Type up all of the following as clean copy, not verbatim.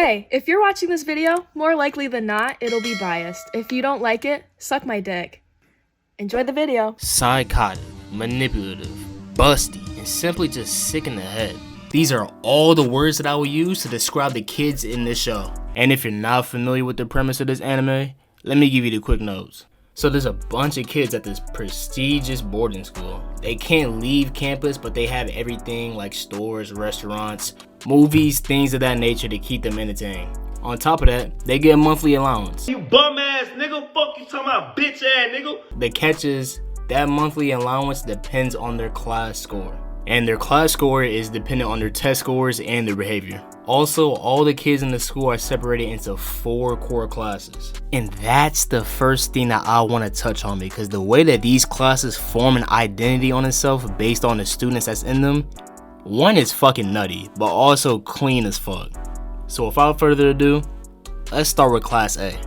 Hey, if you're watching this video, more likely than not, it'll be biased. If you don't like it, suck my dick. Enjoy the video. Psychotic, manipulative, busty, and simply just sick in the head. These are all the words that I will use to describe the kids in this show. And if you're not familiar with the premise of this anime, let me give you the quick notes. So there's a bunch of kids at this prestigious boarding school. They can't leave campus, but they have everything like stores, restaurants, movies, things of that nature to keep them entertained. On top of that, they get a monthly allowance. You bum ass nigga, fuck you talking about bitch ass nigga. The catch is, that monthly allowance depends on their class score. And their class score is dependent on their test scores and their behavior. Also, all the kids in the school are separated into 4 core classes. And that's the first thing that I want to touch on, because the way that these classes form an identity on itself based on the students that's in them, one is fucking nutty, but also clean as fuck. So without further ado, let's start with Class A.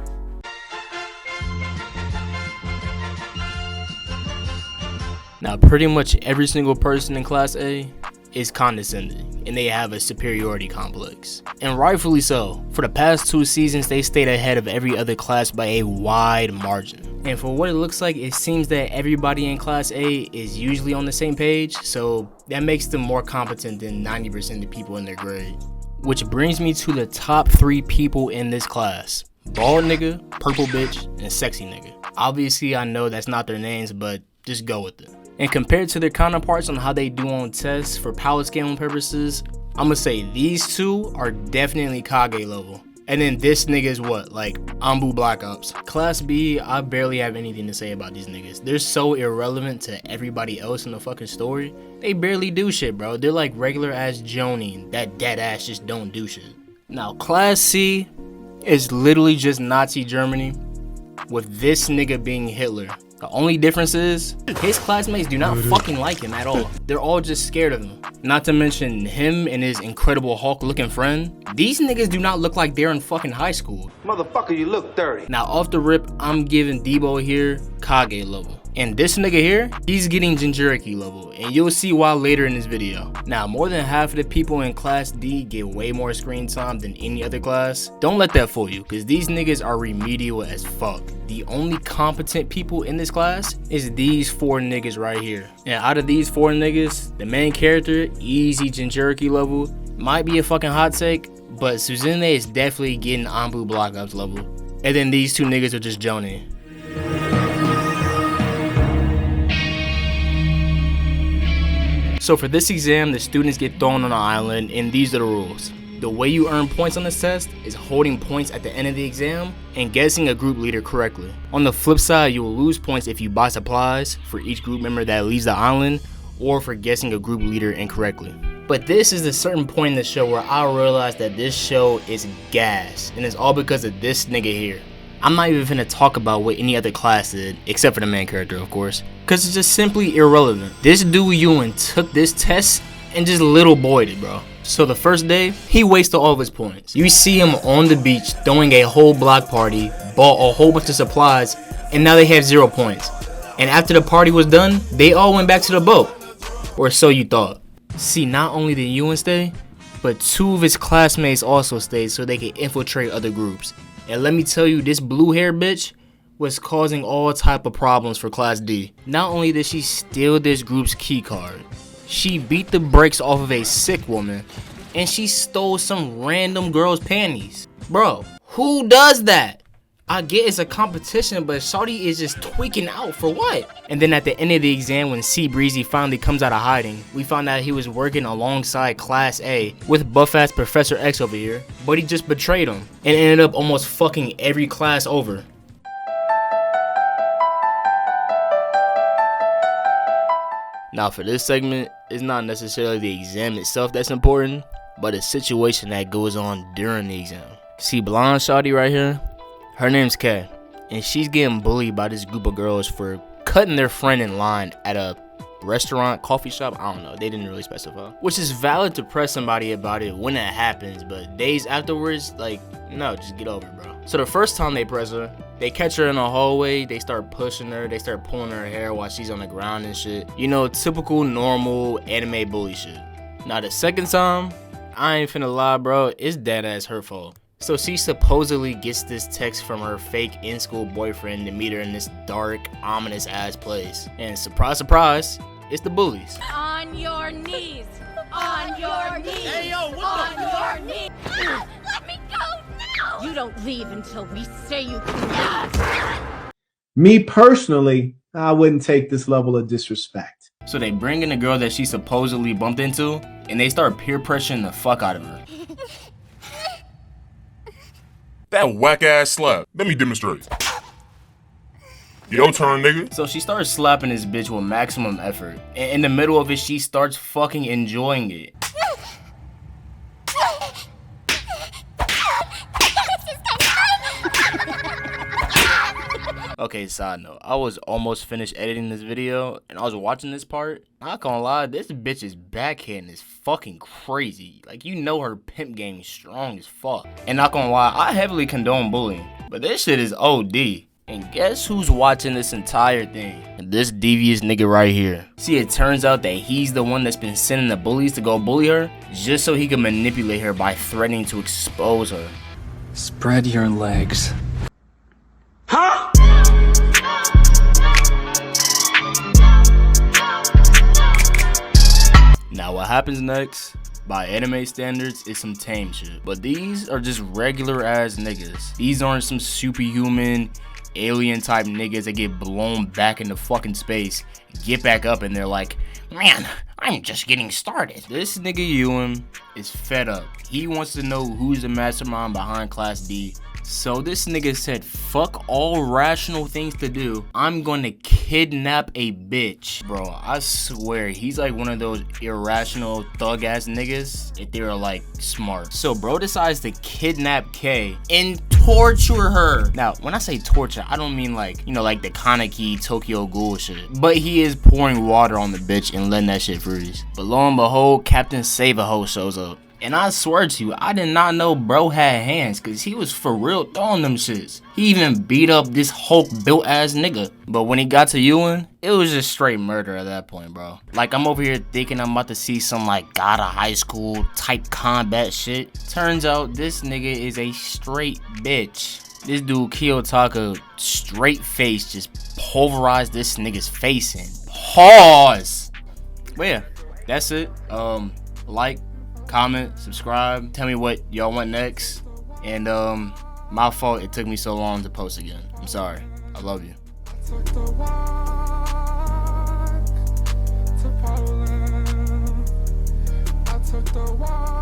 Now, pretty much every single person in Class A is condescending, and they have a superiority complex. And rightfully so. For the past 2 seasons, they stayed ahead of every other class by a wide margin. And for what it looks like, it seems that everybody in Class A is usually on the same page, so that makes them more competent than 90% of the people in their grade. Which brings me to the top 3 people in this class. Bald nigga, purple bitch, and sexy nigga. Obviously, I know that's not their names, but just go with it. And compared to their counterparts on how they do on tests for power scaling purposes, I'ma say these two are definitely Kage level. And then this nigga is what, like Anbu Black Ops. Class B, I barely have anything to say about these niggas. They're so irrelevant to everybody else in the fucking story. They barely do shit, bro. They're like regular ass Jonin that dead ass just don't do shit. Now, Class C is literally just Nazi Germany with this nigga being Hitler. The only difference is, his classmates do not fucking like him at all. They're all just scared of him. Not to mention him and his Incredible Hulk looking friend. These niggas do not look like they're in fucking high school. Motherfucker, you look dirty. Now off the rip, I'm giving Debo here Kage level. And this nigga here, he's getting Jinchuriki level, and you'll see why later in this video. Now, more than half of the people in Class D get way more screen time than any other class. Don't let that fool you, because these niggas are remedial as fuck. The only competent people in this class is these 4 niggas right here. And out of these 4 niggas, the main character, easy Jinchuriki level, might be a fucking hot take, but Suzune is definitely getting Anbu Black Ops level. And then these 2 niggas are just Jonin. So for this exam, the students get thrown on an island, and these are the rules. The way you earn points on this test is holding points at the end of the exam and guessing a group leader correctly. On the flip side, you will lose points if you buy supplies for each group member that leaves the island, or for guessing a group leader incorrectly. But this is a certain point in the show where I realized that this show is gas, and it's all because of this nigga here. I'm not even finna talk about what any other class did, except for the main character, of course, because it's just simply irrelevant. This dude Ewan took this test and just little boyed it, bro. So the first day, he wasted all of his points. You see him on the beach throwing a whole block party, bought a whole bunch of supplies, and now they have 0 points. And after the party was done, they all went back to the boat. Or so you thought. See, not only did Ewan stay, but 2 of his classmates also stayed so they could infiltrate other groups. And let me tell you, this blue hair bitch was causing all type of problems for Class D. Not only did she steal this group's key card, she beat the brakes off of a sick woman, and she stole some random girl's panties. Bro, who does that? I get it's a competition, but shawty is just tweaking out for what? And then at the end of the exam, when C Breezy finally comes out of hiding, we found out he was working alongside Class A with buff-ass Professor X over here, but he just betrayed him and ended up almost fucking every class over. Now for this segment, it's not necessarily the exam itself that's important, but a situation that goes on during the exam. See blonde shawty right here? Her name's Kay, and she's getting bullied by this group of girls for cutting their friend in line at a restaurant, coffee shop, I don't know, they didn't really specify. Which is valid to press somebody about it when it happens, but days afterwards, like, no, just get over it, bro. So the first time they press her, they catch her in the hallway, they start pushing her, they start pulling her hair while she's on the ground and shit. You know, typical, normal anime bully shit. Now the second time, I ain't finna lie, bro, it's dead ass her fault. So she supposedly gets this text from her fake in-school boyfriend to meet her in this dark, ominous ass place. And surprise, surprise, it's the bullies. On your knees! On your knees! Hey, yo, what on your knees! Let me go now! You don't leave until we say you can. Me personally, I wouldn't take this level of disrespect. So they bring in the girl that she supposedly bumped into, and they start peer pressuring the fuck out of her. That whack ass slap. Let me demonstrate. Your turn, nigga. So she starts slapping this bitch with maximum effort. And in the middle of it, she starts fucking enjoying it. Okay, side note, I was almost finished editing this video, and I was watching this part. Not gonna lie, this bitch's backhand is fucking crazy. Like, you know her pimp game is strong as fuck. And not gonna lie, I heavily condone bullying, but this shit is OD. And guess who's watching this entire thing? This devious nigga right here. See, it turns out that he's the one that's been sending the bullies to go bully her, just so he can manipulate her by threatening to expose her. Spread your legs. Now what happens next, by anime standards, is some tame shit. But these are just regular ass niggas. These aren't some superhuman, alien type niggas that get blown back into fucking space, get back up, and they're like, man, I'm just getting started. This nigga Ewan is fed up. He wants to know who's the mastermind behind Class D. So this nigga said, fuck all rational things to do, I'm gonna kidnap a bitch. Bro, I swear, he's like one of those irrational thug ass niggas if they were like smart. So bro decides to kidnap Kay and torture her. Now, when I say torture, I don't mean like, you know, like the Kaneki Tokyo Ghoul shit. But he is pouring water on the bitch and letting that shit freeze. But lo and behold, Captain Save-A-Ho shows up. And I swear to you, I did not know bro had hands, cause he was for real throwing them shits. He even beat up this Hulk built ass nigga. But when he got to Ewan, it was just straight murder at that point, bro. Like, I'm over here thinking I'm about to see some like God of High School type combat shit. Turns out this nigga is a straight bitch. This dude Kiyotaka straight face just pulverized this nigga's face in. Pause. But yeah, that's it. Like, comment, subscribe, tell me what y'all want next. And my fault it took me so long to post again. I'm sorry. I love you. Took the walk to Poland. I took the walk.